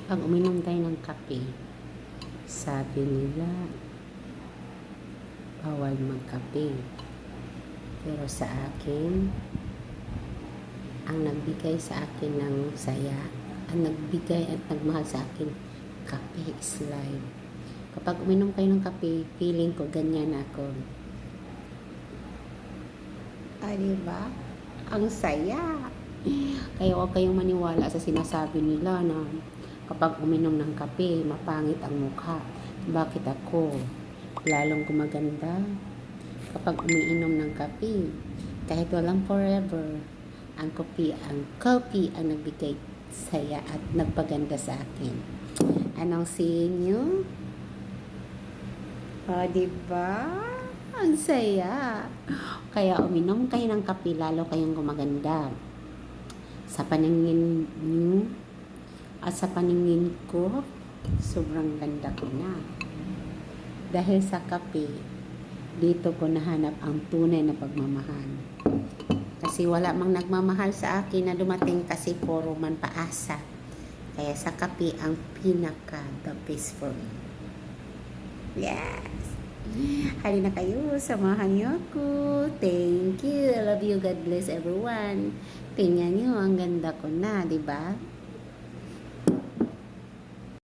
Pag uminom tayo ng kape, sabi nila, bawal magkape. Pero sa akin, ang nagbigay sa akin ng saya, ang nagbigay at nagmahal sa akin, kape is life. Kapag uminom kayo ng kape, feeling ko ganyan ako. Diba? Ang saya. Kaya huwag kayong maniwala sa sinasabi nila na kapag uminom ng kape, mapangit ang mukha. Bakit ako? Lalong gumaganda kapag umiinom ng kape. Kahit walang forever, ang kopi ang nagbigay saya at nagpaganda sa akin. Anong sinyo? Diba? Ang saya. Kaya uminom kayo ng kape, lalo kayong gumaganda. Sa paningin niyo at sa paningin ko, sobrang ganda ko na. Dahil sa kape, dito ko nahanap ang tunay na pagmamahal. Kasi wala mang nagmamahal sa akin na dumating kasi puro man paasa. Kaya sa kape ang pinaka the best for me. Yes! Halina kayo, samahan niyo ako. Thank you. I love you. God bless everyone. Tingnan niyo, ang ganda ko na, di ba?